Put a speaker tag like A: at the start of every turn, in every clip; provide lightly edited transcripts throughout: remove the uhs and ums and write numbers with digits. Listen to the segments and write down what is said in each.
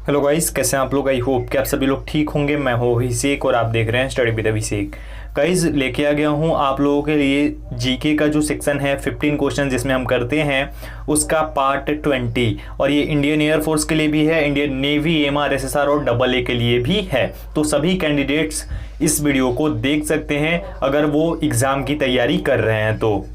A: Hello guys, कैसे हैं आप लोग। आई होप कि आप सभी लोग ठीक होंगे। मैं हूँ अभिषेक और आप देख रहे हैं स्टडी विद अभिषेक। गाइस, लेके आ गया हूँ आप लोगों के लिए जीके का जो सेक्शन है 15 क्वेश्चन जिसमें हम करते हैं उसका पार्ट 20। और ये इंडियन एयरफोर्स के लिए भी है, इंडियन नेवी, एमआरएसएसआर और डबल ए के लिए भी है। तो सभी कैंडिडेट्स इस वीडियो को देख सकते हैं अगर वो एग्ज़ाम की तैयारी कर रहे हैं तो।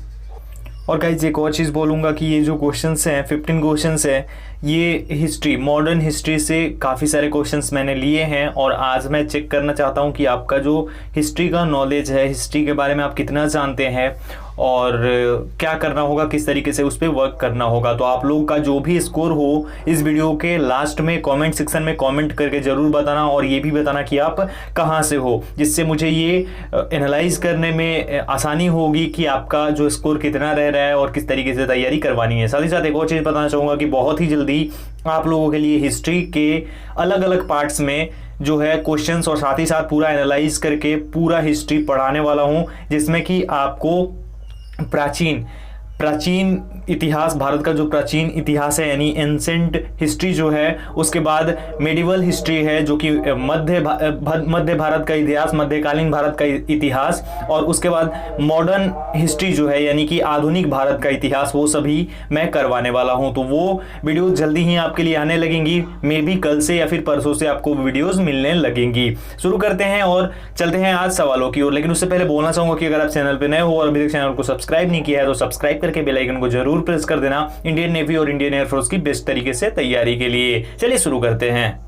A: और गाइज एक और चीज़ बोलूँगा कि ये जो क्वेश्चंस हैं 15 क्वेश्चंस हैं, ये हिस्ट्री, मॉडर्न हिस्ट्री से काफ़ी सारे क्वेश्चंस मैंने लिए हैं। और आज मैं चेक करना चाहता हूँ कि आपका जो हिस्ट्री का नॉलेज है, हिस्ट्री के बारे में आप कितना जानते हैं और क्या करना होगा, किस तरीके से उस पर वर्क करना होगा। तो आप लोग का जो भी स्कोर हो इस वीडियो के लास्ट में कमेंट सेक्शन में कमेंट करके ज़रूर बताना और ये भी बताना कि आप कहाँ से हो, जिससे मुझे ये एनालाइज करने में आसानी होगी कि आपका जो स्कोर कितना रह रहा है और किस तरीके से तैयारी करवानी है। साथ ही साथ एक और चीज़ बताना चाहूँगा कि बहुत ही जल्दी आप लोगों के लिए हिस्ट्री के अलग अलग पार्ट्स में जो है क्वेश्चंस और साथ ही साथ पूरा एनालाइज करके पूरा हिस्ट्री पढ़ाने वाला हूँ, जिसमें कि आपको प्राचीन इतिहास, भारत का जो प्राचीन इतिहास है यानी एंसेंट हिस्ट्री जो है, उसके बाद मेडिवल हिस्ट्री है जो कि मध्य भारत का इतिहास, मध्यकालीन भारत का इतिहास, और उसके बाद मॉडर्न हिस्ट्री जो है यानी कि आधुनिक भारत का इतिहास, वो सभी मैं करवाने वाला हूं। तो वो वीडियो जल्दी ही आपके लिए आने लगेंगी, मे बी कल से या फिर परसों से आपको वीडियोज़ मिलने लगेंगी। शुरू करते हैं और चलते हैं आज सवालों की ओर। लेकिन उससे पहले बोलना चाहूँगा कि अगर आप चैनल पर नए हो और अभी तक चैनल को सब्सक्राइब नहीं किया है तो सब्सक्राइब करके बेल आइकन को जरूर प्रेस कर देना इंडियन नेवी और इंडियन एयरफोर्स की बेस्ट तरीके से तैयारी के लिए। चलिए शुरू करते हैं।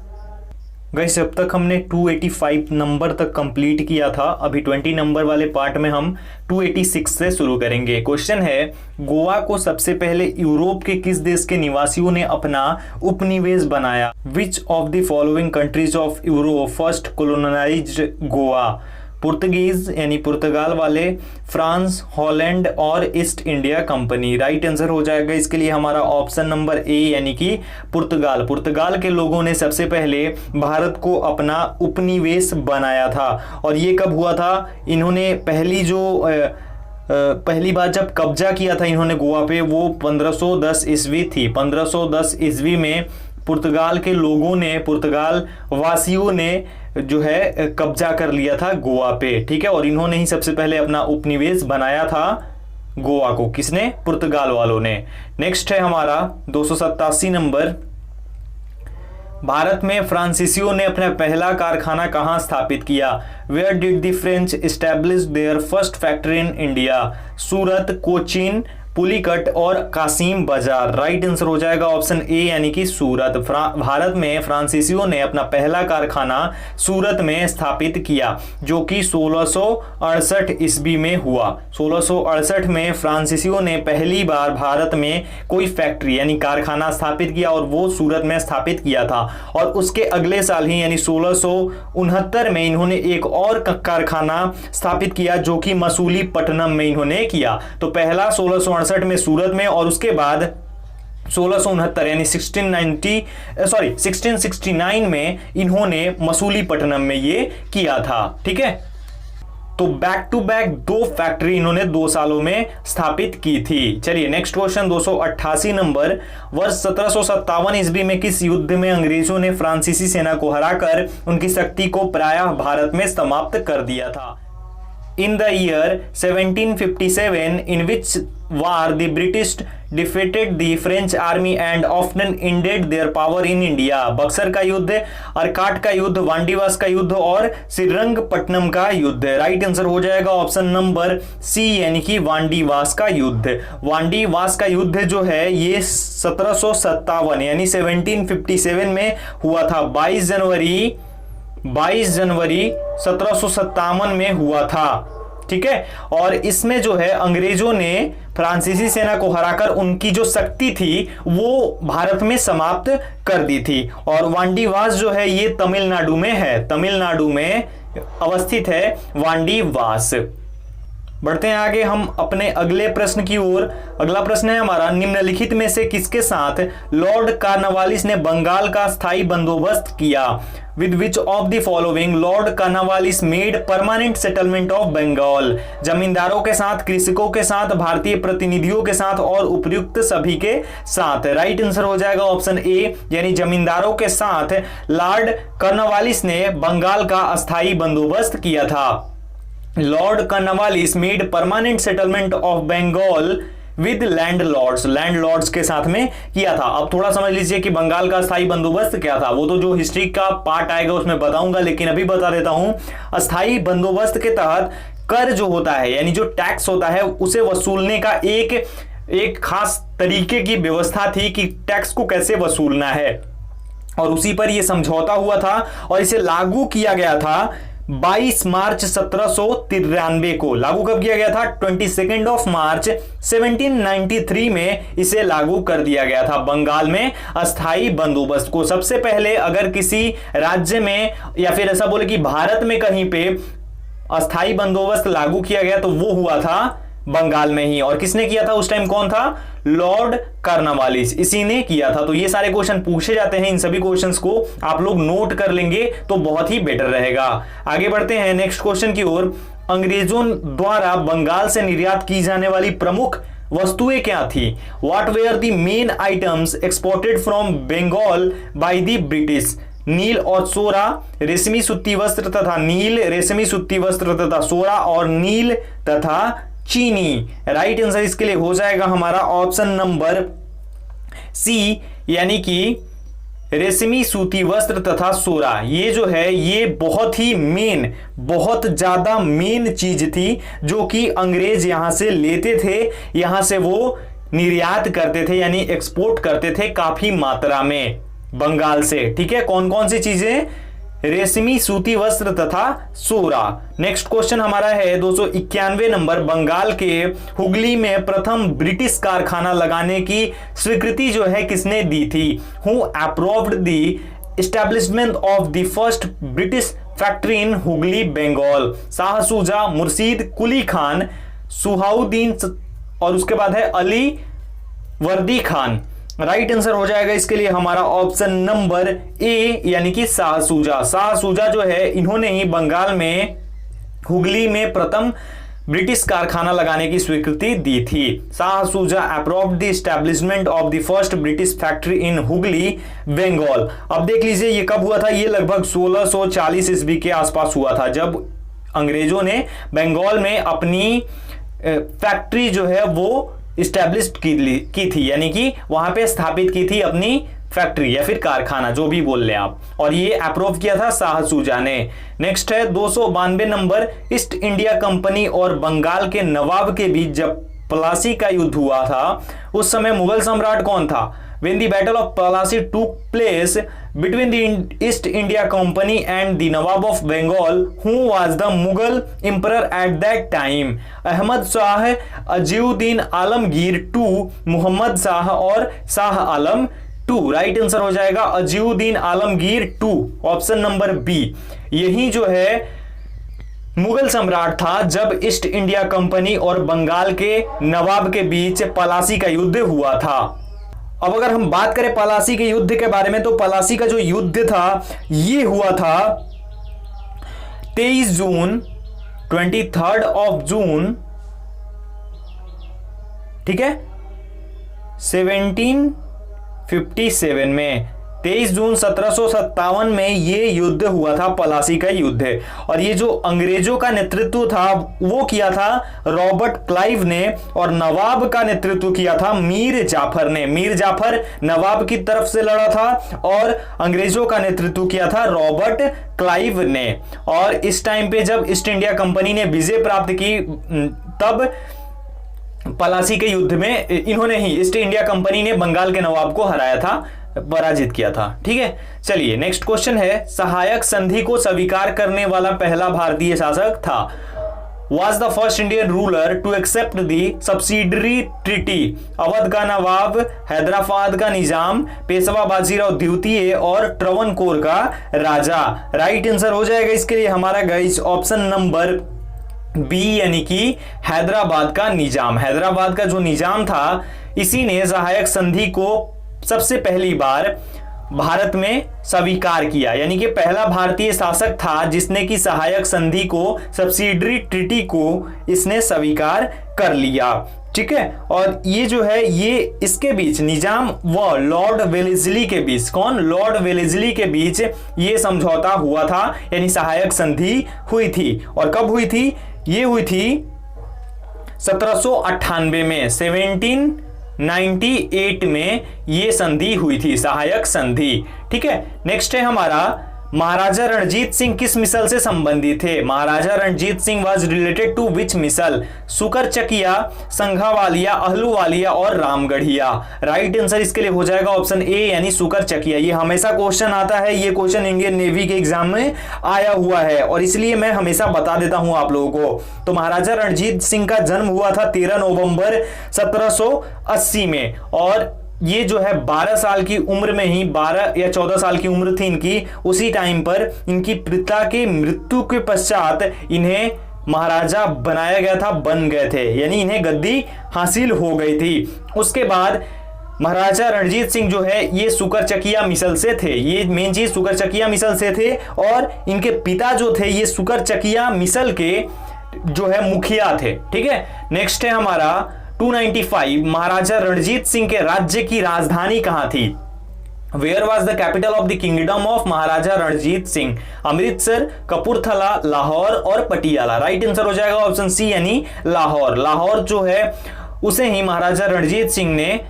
A: गाइस, अब तक हमने 285 नंबर तक कंप्लीट किया था। अभी 20 नंबर वाले पार्ट में हम 286 से शुरू करेंगे। क्वेश्चन है, गोवा को सबसे पहले यूरोप के किस देश के निवासियों ने अपना उपनिवेश बनाया? विच of the following countries of Europe first colonised Goa? Portuguese यानी पुर्तगाल वाले, फ्रांस, हॉलैंड और east India company. Right answer हो जाएगा इसके लिए हमारा ऑप्शन नंबर ए यानी कि पुर्तगाल। पुर्तगाल के लोगों ने सबसे पहले भारत को अपना उपनिवेश बनाया था। और ये कब हुआ था? इन्होंने पहली बार जब कब्जा किया था इन्होंने गोवा पे, वो 1510 ईस्वी थी। 1510 ईस्वी में पुर्तगाल के लोगों ने, पुर्तगाल वासियों ने जो है कब्जा कर लिया था गोवा पे, ठीक है। और इन्होंने ही सबसे पहले अपना उपनिवेश बनाया था गोवा को। किसने? पुर्तगाल वालों ने। नेक्स्ट है हमारा 287 नंबर। भारत में फ्रांसीसियों ने अपना पहला कारखाना कहां स्थापित किया? Where did the French establish their first factory in India? Surat, Cochin, Pulicat और कासिम बाजार। राइट आंसर हो जाएगा ऑप्शन ए यानी कि सूरत। भारत में फ्रांसीसियों ने अपना पहला कारखाना सूरत में स्थापित किया जो कि 1668 ईस्वी में हुआ। 1668 में फ्रांसीसियों ने पहली बार भारत में कोई फैक्ट्री यानी कारखाना स्थापित किया और वो सूरत में स्थापित किया था। और उसके अगले साल ही यानी 1669 में इन्होंने एक और कारखाना स्थापित किया जो कि मसूलीपट्टनम में इन्होंने किया। तो पहला 1668 में सूरत में और उसके बाद 1669 यानी 1669 में इन्होंने मसूलीपट्टनम में ये किया था, ठीक है। तो बैक टू बैक 2 फैक्ट्री इन्होंने 2 सालों में स्थापित की थी। चलिए नेक्स्ट क्वेश्चन 288 नंबर। वर्ष 1757 ईस्वी में किस युद्ध में अंग्रेजों ने फ्रांसीसी सेना को हराकर उनकी शक्ति को प्रायः भारत में समाप्त कर दिया था? In the year 1757, in which war the British defeated the French army and often ended their power in India? Buxar का युद्ध, अर्काट का युद्ध, वांडीवास का युद्ध और श्रीरंगपट्टनम का युद्ध। राइट आंसर हो जाएगा ऑप्शन नंबर सी यानी कि वांडीवास का युद्ध। वांडीवास का युद्ध जो है ये 1757 यानी 1757 में हुआ था। 22 जनवरी 1757 में हुआ था, ठीक है। और इसमें जो है अंग्रेजों ने फ्रांसीसी सेना को हराकर उनकी जो शक्ति थी वो भारत में समाप्त कर दी थी। और वांडीवास जो है ये तमिलनाडु में है, तमिलनाडु में अवस्थित है वांडीवास। बढ़ते हैं आगे हम अपने अगले प्रश्न की ओर। अगला प्रश्न है हमारा, निम्नलिखित में से किसके साथ लॉर्ड कॉर्नवालिस ने बंगाल का स्थायी बंदोबस्त किया? With which of the following Lord Cornwallis made permanent settlement of Bengal? जमींदारों के साथ, कृषकों के साथ, भारतीय प्रतिनिधियों के साथ और उपयुक्त सभी के साथ। राइट आंसर हो जाएगा ऑप्शन ए, यानी जमींदारों के साथ लॉर्ड कॉर्नवालिस ने बंगाल का अस्थायी बंदोबस्त किया था। Lord Cornwallis made permanent settlement of Bengal with landlords के साथ में किया था। अब थोड़ा समझ लीजिए कि बंगाल का स्थायी बंदोबस्त क्या था, वो तो जो हिस्ट्री का पार्ट आएगा उसमें बताऊंगा, लेकिन अभी बता देता हूं। अस्थायी बंदोबस्त के तहत कर जो होता है, यानी जो टैक्स होता है, उसे वसूलने का एक खास तरीके की व्यवस्था थी कि टैक्स को कैसे वसूलना है, और उसी पर यह समझौता हुआ था और इसे लागू किया गया था 22 मार्च 1793 को। लागू कब किया गया था? 22 मार्च 1793 में इसे लागू कर दिया गया था बंगाल में अस्थाई बंदोबस्त को। सबसे पहले अगर किसी राज्य में या फिर ऐसा बोले कि भारत में कहीं पे अस्थाई बंदोबस्त लागू किया गया तो वो हुआ था बंगाल में ही। और किसने किया था उस टाइम? कौन था? लॉर्ड कॉर्नवालिस, इसी ने किया था। तो ये सारे क्वेश्चन पूछे जाते हैं, इन सभी क्वेश्चंस को आप लोग नोट कर लेंगे तो बहुत ही बेटर रहेगा। आगे बढ़ते हैं नेक्स्ट क्वेश्चन की ओर। अंग्रेजों द्वारा बंगाल से निर्यात की जाने वाली प्रमुख वस्तुएं क्या थी? What were the main items exported from Bengal by the British? नील और सोरा, रेशमी सूती वस्त्र तथा नील, रेशमी सूती वस्त्र तथा सोरा और नील तथा चीनी। राइट आंसर इसके लिए हो जाएगा हमारा ऑप्शन नंबर सी, यानी कि रेशमी सूती वस्त्र तथा सोरा। ये जो है ये बहुत ही मेन, बहुत ज्यादा मेन चीज थी जो कि अंग्रेज यहां से लेते थे, यहां से वो निर्यात करते थे, यानी एक्सपोर्ट करते थे काफी मात्रा में बंगाल से। ठीक है, कौन कौन सी चीजें? रेशमी सूती वस्त्र तथा सोरा। नेक्स्ट क्वेश्चन हमारा है 291 नंबर। बंगाल के हुगली में प्रथम ब्रिटिश कारखाना लगाने की स्वीकृति जो है किसने दी थी? Who approved the establishment of the first British factory in Hooghly Bengal? Shah Shuja, Murshid Quli Khan, Suhauddin और उसके बाद है अली वर्दी खान। राइट आंसर हो जाएगा इसके लिए हमारा ऑप्शन नंबर ए, यानी कि शाह शुजा। शाह शुजा जो है इन्होंने ही बंगाल में हुगली में प्रथम ब्रिटिश कारखाना लगाने की स्वीकृति दी थी। Shah Shuja approved the establishment of the first British factory in Hooghly Bengal. अब देख लीजिए ये कब हुआ था? ये लगभग 1640 ईस्वी के आसपास हुआ था, जब अंग्रेजों ने बंगाल में अपनी फैक्ट्री जो है वो इस्टेब्लिश की थी, यानी कि वहां पे स्थापित की थी अपनी फैक्ट्री या फिर कारखाना, जो भी बोल ले आप। और ये अप्रूव किया था शाह शुजा ने। नेक्स्ट है 292 नंबर। ईस्ट इंडिया कंपनी और बंगाल के नवाब के बीच जब प्लासी का युद्ध हुआ था उस समय मुगल सम्राट कौन था? When the battle of Plassey took place between the East India Company and the Nawab of Bengal, who was the Mughal emperor at that time? Ahmad Shah, Azizuddin Alamgir two, Mohammad Shah और Shah Alam two. Right answer हो जाएगा Azizuddin Alamgir two, option number B. यही जो है मुगल सम्राट था जब east India company और बंगाल के नवाब के बीच प्लासी का युद्ध हुआ था। अब अगर हम बात करें प्लासी के युद्ध के बारे में, तो प्लासी का जो युद्ध था ये हुआ था 23 जून, 23 ऑफ जून, ठीक है, 1757 में। 23 जून 1757 में ये युद्ध हुआ था, प्लासी का युद्ध। और ये जो अंग्रेजों का नेतृत्व था वो किया था रॉबर्ट क्लाइव ने, और नवाब का नेतृत्व किया था मीर जाफर ने। मीर जाफर नवाब की तरफ से लड़ा था और अंग्रेजों का नेतृत्व किया था रॉबर्ट क्लाइव ने। और इस टाइम पे जब ईस्ट इंडिया कंपनी ने विजय प्राप्त की तब प्लासी के युद्ध में इन्होंने ही, ईस्ट इंडिया कंपनी ने बंगाल के नवाब को हराया था, पराजित किया था। ठीक है, चलिए नेक्स्ट क्वेश्चन है। सहायक संधि को स्वीकार करने वाला पहला भारतीय शासक था? Was the first Indian ruler to accept the subsidiary treaty? Awadh का नवाब, हैदराबाद का निजाम, पेशवा बाजीराव द्वितीय और ट्रवनकोर का राजा। राइट आंसर हो जाएगा इसके लिए हमारा गाइस ऑप्शन नंबर बी यानी कि हैदराबाद का निजाम। हैदराबाद का जो निजाम था इसी ने सहायक संधि को सबसे पहली बार भारत में स्वीकार किया, यानी कि पहला भारतीय शासक था जिसने की सहायक संधि को, सब्सिडरी ट्रीटी को इसने स्वीकार कर लिया। ठीक है, और ये जो है ये इसके बीच निजाम व लॉर्ड वेलेस्ली के बीच, कौन, लॉर्ड वेलेस्ली के बीच ये समझौता हुआ था, यानी सहायक संधि हुई थी। और कब हुई थी? ये हुई थी 1798 में, 1798 में ये संधि हुई थी, सहायक संधि। ठीक है, नेक्स्ट है हमारा महाराजा रणजीत सिंह किस मिसल से संबंधित थे? Maharaja Ranjit Singh was related to which misl? Sukerchakia, Sanghawalia, Ahluwalia और रामगढ़िया। राइट आंसर इसके लिए हो जाएगा ऑप्शन ए यानी सुकरचकिया। ये हमेशा क्वेश्चन आता है, ये क्वेश्चन इंडियन नेवी के एग्जाम में आया हुआ है और इसलिए मैं हमेशा बता देता हूं आप लोगों को। तो महाराजा रणजीत सिंह का जन्म हुआ था 13 नवंबर 1780 में और ये जो है 12 साल की उम्र में ही, 12 या 14 साल की उम्र थी इनकी, उसी टाइम पर इनकी पिता के मृत्यु के पश्चात इन्हें महाराजा बनाया गया था, बन गए थे, यानी इन्हें गद्दी हासिल हो गई थी। उसके बाद महाराजा रणजीत सिंह जो है ये सुकरचकिया मिसल से थे, ये मेन चीज सुकरचकिया मिसल से थे और इनके पिता जो थे ये सुकरचकिया मिसल के जो है मुखिया थे। ठीक है, नेक्स्ट है हमारा 295, महाराजा रणजीत सिंह के राज्य की राजधानी कहां थी? Where was the capital of the kingdom of Maharaja Ranjit Singh? Amritsar, Kapurthala, Lahore और पटियाला। राइट आंसर हो जाएगा ऑप्शन सी यानी लाहौर। लाहौर जो है उसे ही महाराजा रणजीत सिंह ने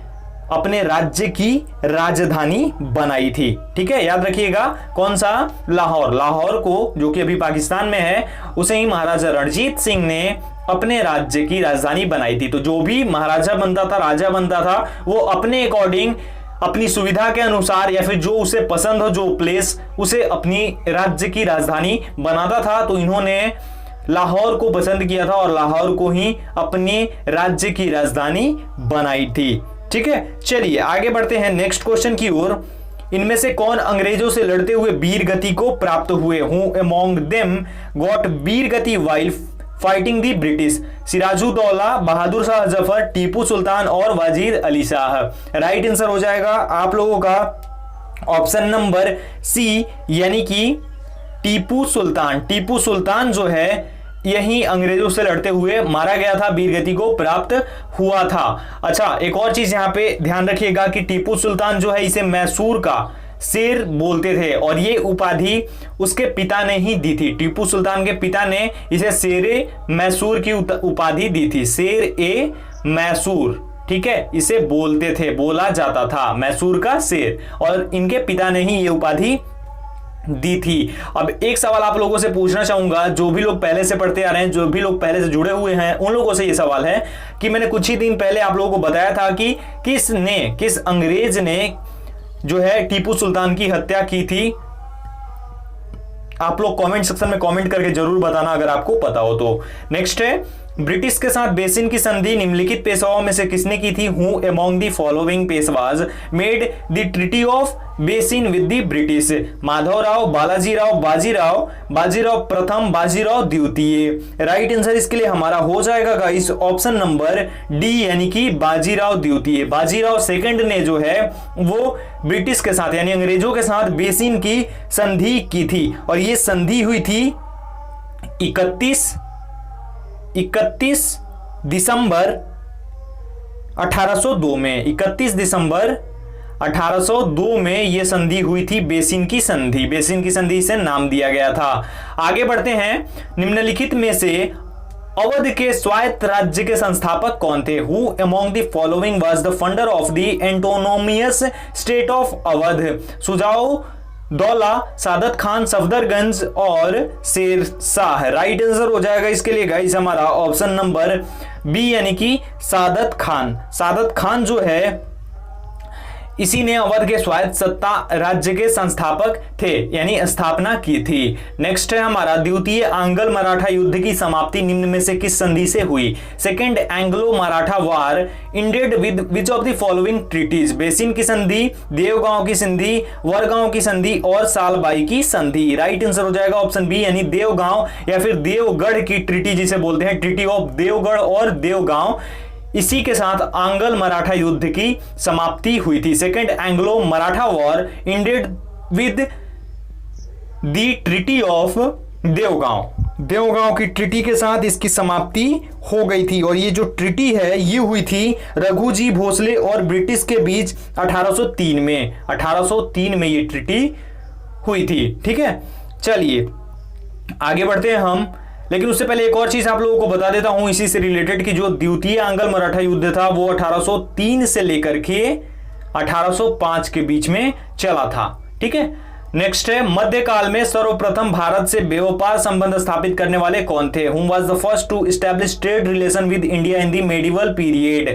A: अपने राज्य की राजधानी बनाई थी। ठीक है, याद रखिएगा कौन सा? लाहौर। लाहौर को जो कि अभी पाकिस्तान में है उसे ही महाराजा रणजीत सिंह ने अपने राज्य की राजधानी बनाई थी। तो जो भी महाराजा बनता था, राजा बनता था, वो अपने अकॉर्डिंग, अपनी सुविधा के अनुसार या फिर जो उसे पसंद हो, जो प्लेस, उसे अपनी राज्य की राजधानी बनाता था। तो इन्होंने लाहौर को पसंद किया था और लाहौर को ही अपने राज्य की राजधानी बनाई थी। ठीक है, चलिए आगे बढ़ते हैं नेक्स्ट क्वेश्चन की ओर। इनमें से कौन अंग्रेजों से लड़ते हुए वीर गति को प्राप्त हुए? हु अमॉन्ग देम गॉट वीर गति वाइल फाइटिंग दी ब्रिटिश? सिराजुद्दौला, बहादुर शाह जफर, टीपू सुल्तान और वजीर अली शाह। राइट आंसर हो जाएगा आप लोगों का ऑप्शन नंबर सी यानी कि टीपू सुल्तान। टीपू सुल्तान जो है यही अंग्रेजों से लड़ते हुए मारा गया था, वीरगति को प्राप्त हुआ था। अच्छा, एक और चीज यहां पे ध्यान रखिएगा कि टीपू सुल्तान जो है इसे मैसूर का शेर बोलते थे और ये उपाधि उसके पिता ने ही दी थी। टीपू सुल्तान के पिता ने इसे शेरे मैसूर की उपाधि दी थी, शेर ए मैसूर। ठीक है, इसे बोलते थे, बोला जाता था मैसूर का शेर, और इनके पिता ने ही ये उपाधि दी थी। अब एक सवाल आप लोगों से पूछना चाहूंगा, जो भी लोग पहले से पढ़ते आ रहे हैं, जो भी लोग पहले से जुड़े हुए हैं, उन लोगों से ये सवाल है कि मैंने कुछ ही दिन पहले आप लोगों को बताया था कि किस अंग्रेज ने जो है टीपू सुल्तान की हत्या की थी। आप लोग कमेंट सेक्शन में कमेंट करके जरूर बताना अगर आपको पता हो तो। नेक्स्ट है, ब्रिटिश के साथ बेसिन की संधि निम्नलिखित पेशवाओं में से किसने की थी? Who among the following पेशवाज made the treaty of basin with the British? Madhavrao, Balajirao, Bajirao प्रथम, बाजीराव द्वितीय। राइट आंसर इसके लिए हमारा हो जाएगा गाइस ऑप्शन नंबर डी यानी कि बाजीराव द्वितीय। बाजीराव सेकंड ने जो है वो ब्रिटिश के साथ यानी अंग्रेजों के साथ बेसिन की संधि की थी और ये संधि हुई थी 31 दिसंबर 1802 में। 31 दिसंबर 1802 में यह संधि हुई थी, बेसिन की संधि। बेसिन की संधि से नाम दिया गया था। आगे बढ़ते हैं, निम्नलिखित में से अवध के स्वायत्त राज्य के संस्थापक कौन थे? Who among the following was the founder of the autonomous state of Awadh? Shujauddaula, Saadat Khan, Safdarjung और शेर शाह। राइट आंसर हो जाएगा इसके लिए गाइस हमारा ऑप्शन नंबर बी यानी कि सादत खान। सादत खान जो है इसी ने अवध के स्वायत्त सत्ता राज्य के संस्थापक थे, यानी स्थापना की थी। नेक्स्ट है हमारा द्वितीय आंग्ल मराठा युद्ध की समाप्ति निम्न में से किस संधि से हुई? Second Anglo Maratha war ended with which of the following treaties? Bassein की संधि, देवगांव की संधि, वरगांव की संधि और सालबाई की संधि। राइट आंसर हो जाएगा ऑप्शन बी, यानी देवगांव या फिर देवगढ़ की ट्रीटी जिसे बोलते हैं, ट्रीटी ऑफ देवगढ़ और देवगांव, इसी के साथ आंग्ल मराठा युद्ध की समाप्ति हुई थी। Second Anglo Maratha war ended with the treaty of Devgaon. Devgaon की ट्रीटी के साथ इसकी समाप्ति हो गई थी और ये जो ट्रीटी है ये हुई थी रघुजी भोसले और ब्रिटिश के बीच 1803 में। 1803 में ये ट्रीटी हुई थी। ठीक है, चलिए आगे बढ़ते हैं हम। लेकिन उससे पहले एक और चीज आप लोगों को बता देता हूं इसी से रिलेटेड कि जो द्वितीय आंग्ल मराठा युद्ध था वो 1803 से लेकर के 1805 के बीच में चला था। ठीक है, नेक्स्ट है मध्यकाल में सर्वप्रथम भारत से व्यापार संबंध स्थापित करने वाले कौन थे? Whom was the first to establish trade relation with India in the medieval period?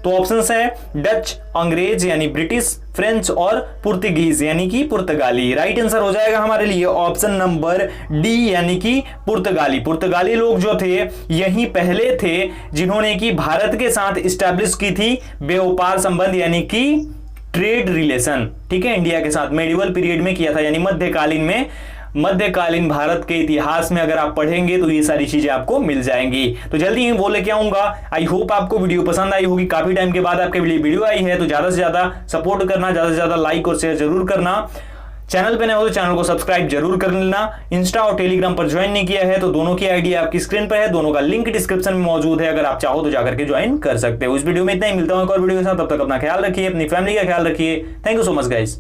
A: तो ऑप्शंस है डच, अंग्रेज यानी ब्रिटिश, फ्रेंच और पुर्तगीज यानी कि पुर्तगाली। राइट आंसर हो जाएगा हमारे लिए ऑप्शन नंबर डी यानी कि पुर्तगाली। पुर्तगाली लोग जो थे यही पहले थे जिन्होंने कि भारत के साथ इस्टेब्लिश की थी व्यापार संबंध यानी कि ट्रेड रिलेशन। ठीक है, इंडिया के साथ मेडिवल पीरियड में किया था, यानी मध्यकालीन में। मध्यकालीन भारत के इतिहास में अगर आप पढ़ेंगे तो ये सारी चीजें आपको मिल जाएंगी। तो जल्दी ही वो लेके आऊंगा। आई होप आपको वीडियो पसंद आई होगी। काफी टाइम के बाद आपके लिए वीडियो आई है तो ज्यादा से ज्यादा सपोर्ट करना, ज्यादा से ज्यादा लाइक और शेयर जरूर करना। चैनल पे नए हो तो चैनल को सब्सक्राइब जरूर कर लेना। इंस्टा और टेलीग्राम पर ज्वाइन नहीं किया है तो दोनों की आईडी आपकी स्क्रीन पर है, दोनों का लिंक डिस्क्रिप्शन में मौजूद है, अगर आप चाहो तो जाकर के ज्वाइन कर सकते हो। इस वीडियो में इतना ही, मिलता हूं एक और वीडियो के साथ। तब तक अपना ख्याल रखिए, अपनी फैमिली का ख्याल रखिए। Thank you so much guys.